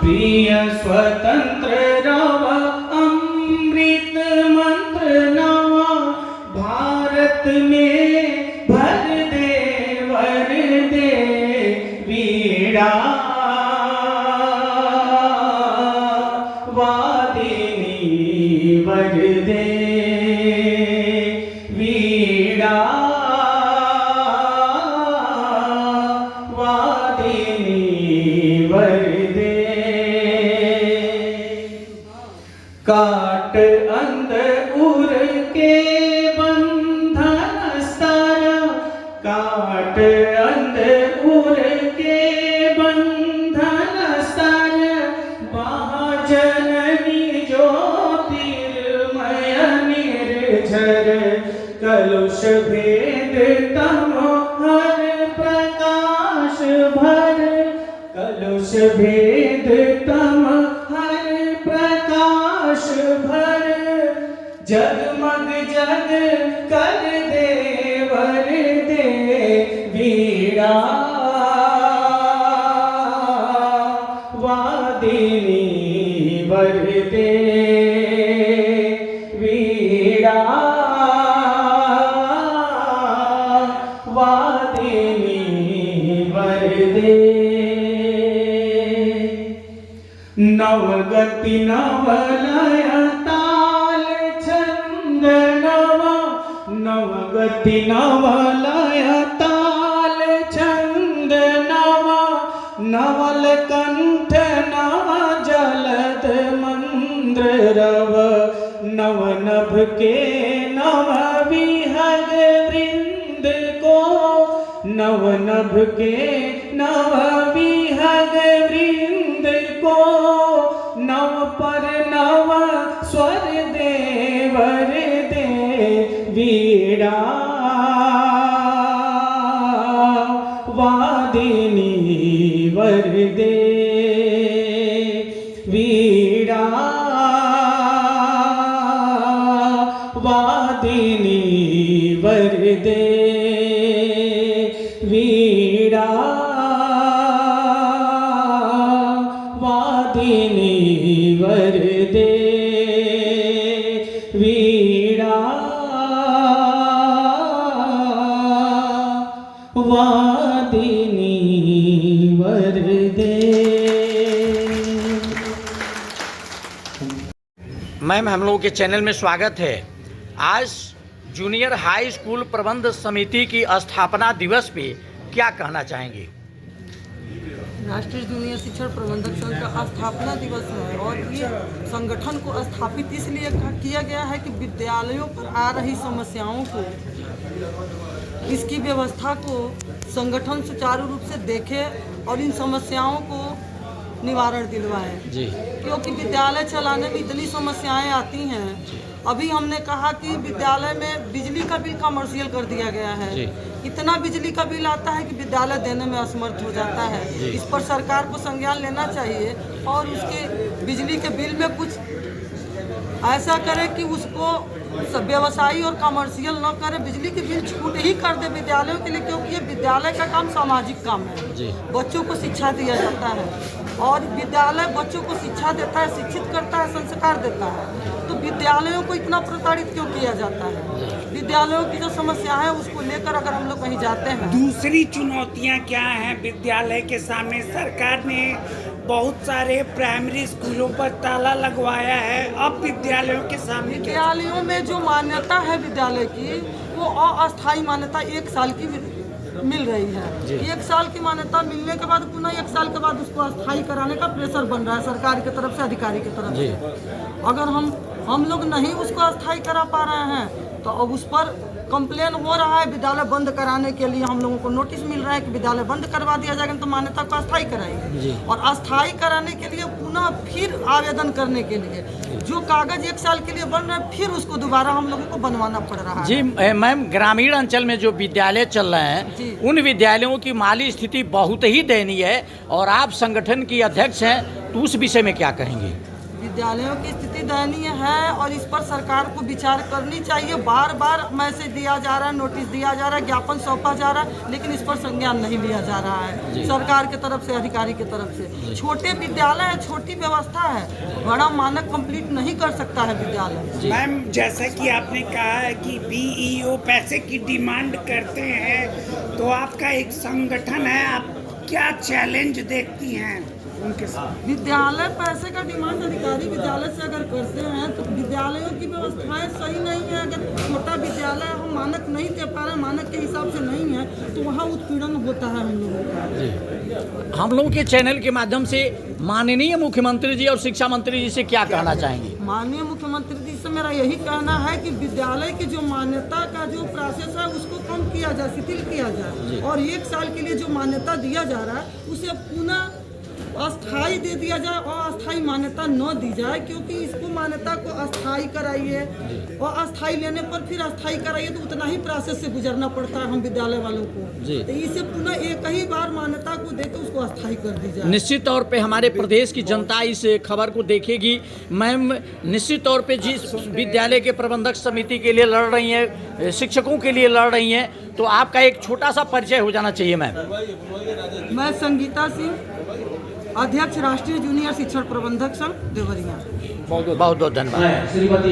प्रिय स्वतंत्र रव अमृत मंत्र नवा भारत में भर दे वर दे वीड़ा वादिनी वर दे वीड़ा वादिनी वर दे काट अंध उर के बंधन स्तर काट अंध उर के बंधन स्तर महाजननी ज्योतिर्मय निर्झर कलुष भेद तम हर प्रकाश भर कलुष भेद तम हर प्रकाश भर जगमग जग कर दे वर दे वीड़ा वादिनी वर दे वीड़ा वादिनी वर दे नवगति नवलय ताल छंद नवा नवगति नवलय ताल छंद नवा नवल कंठ नव जलद मंद्र रव नव नभ के नव विहग वृंद को नव नभ के नव विहग वृंद को नव पर नव स्वर दे वर दे वीड़ा वादिनी वर दे वीड़ा वादिनी वर दे वीड़ा वादिनी वर दे वीड़ा वादिनी वर दे। मैम, हम लोगों के चैनल में स्वागत है। आज जूनियर हाई स्कूल प्रबंध समिति की स्थापना दिवस पे क्या कहना चाहेंगे? राष्ट्रीय जूनियर शिक्षण प्रबंधक संघ का स्थापना दिवस है और ये संगठन को स्थापित इसलिए किया गया है कि विद्यालयों पर आ रही समस्याओं को, इसकी व्यवस्था को संगठन सुचारू रूप से देखे और इन समस्याओं को निवारण दिलवाए जी। क्योंकि विद्यालय चलाने में इतनी समस्याएं आती हैं। अभी हमने कहा कि विद्यालय में बिजली का बिल कमर्शियल कर दिया गया है। इतना बिजली का बिल आता है कि विद्यालय देने में असमर्थ हो जाता है। इस पर सरकार को संज्ञान लेना चाहिए और उसके बिजली के बिल में कुछ ऐसा करे कि उसको व्यवसायी और कमर्शियल न करे, बिजली के बिल छूट ही कर दे विद्यालयों के लिए, क्योंकि ये विद्यालय का काम सामाजिक काम है। बच्चों को शिक्षा दिया जाता है और विद्यालय बच्चों को शिक्षा देता है, शिक्षित करता है, संस्कार देता है। तो विद्यालयों को इतना प्रताड़ित क्यों किया जाता है? विद्यालयों की जो समस्या है उसको लेकर अगर हम लोग कहीं जाते हैं। दूसरी चुनौतियां क्या हैं विद्यालय के सामने? सरकार ने बहुत सारे प्राइमरी स्कूलों पर ताला लगवाया है। अब विद्यालयों के सामने विद्यालयों में जो मान्यता है विद्यालय की, वो अस्थायी मान्यता 1 साल की मिल रही है। 1 साल की मान्यता मिलने के बाद पुनः 1 साल के बाद उसको अस्थायी कराने का प्रेशर बन रहा है सरकार की तरफ से, अधिकारी की तरफ से। अगर हम लोग नहीं उसको अस्थायी करा पा रहे हैं तो अब उस पर कंप्लेन हो रहा है। विद्यालय बंद कराने के लिए हम लोगों को नोटिस मिल रहा है कि विद्यालय बंद करवा दिया जाएगा, तो मान्यता को अस्थायी कराइए। और अस्थायी कराने के लिए पुनः फिर आवेदन करने के लिए जो कागज 1 साल के लिए बन रहा है, फिर उसको दोबारा हम लोगों को बनवाना पड़ रहा है। जी मैम, ग्रामीण अंचल में जो विद्यालय चल रहे हैं उन विद्यालयों की माली स्थिति बहुत ही दयनीय है और आप संगठन की अध्यक्ष हैं, तो उस विषय में क्या कहेंगे? विद्यालयों की स्थिति दयनीय है और इस पर सरकार को विचार करनी चाहिए। बार बार मैसेज दिया जा रहा है, नोटिस दिया जा रहा है, ज्ञापन सौंपा जा रहा है, लेकिन इस पर संज्ञान नहीं लिया जा रहा है सरकार की तरफ से, अधिकारी की तरफ से। छोटे विद्यालय है, छोटी व्यवस्था है, बड़ा मानक कंप्लीट नहीं कर सकता है विद्यालय। मैम, जैसा कि आपने कहा है कि बीईओ पैसे की डिमांड करते हैं, तो आपका एक संगठन है, आप क्या चैलेंज देखती हैं उनके साथ? विद्यालय पैसे का डिमांड अधिकारी विद्यालय से अगर करते हैं तो विद्यालयों की व्यवस्थाएं सही नहीं है। अगर छोटा विद्यालय हम मानक नहीं दे पा रहे, मानक के हिसाब से नहीं है, तो वहाँ उत्पीड़न होता है हम लोगों का। हम लोगों के चैनल के माध्यम से माननीय मुख्यमंत्री जी और शिक्षा मंत्री जी से क्या कहना चाहेंगे? माननीय मुख्यमंत्री जी से मेरा यही कहना है कि विद्यालय की जो मान्यता का जो प्रोसेस है उसको कम किया जाए, शिथिल किया जाए, और 1 साल के लिए जो मान्यता दिया जा रहा है उसे पुनः अस्थाई दे दिया जाए और अस्थाई मान्यता न दी जाए, क्योंकि इसको मान्यता को अस्थाई कराइए और अस्थाई लेने पर फिर अस्थाई कराइए तो उतना ही प्रोसेस से गुजरना पड़ता है हम विद्यालय वालों को। तो इसे पुनः एक ही बार मान्यता को देकर उसको अस्थाई कर दी जाए। निश्चित तौर पे हमारे प्रदेश की जनता इस खबर को देखेगी। मैम, निश्चित तौर पे जिस विद्यालय के प्रबंधक समिति के लिए लड़ रही हैं, शिक्षकों के लिए लड़ रही हैं, तो आपका एक छोटा सा परिचय हो जाना चाहिए। मैम, मैं संगीता सिंह, अध्यक्ष राष्ट्रीय जूनियर शिक्षण प्रबंधक संघ देवरिया। बहुत बहुत धन्यवाद। श्रीमती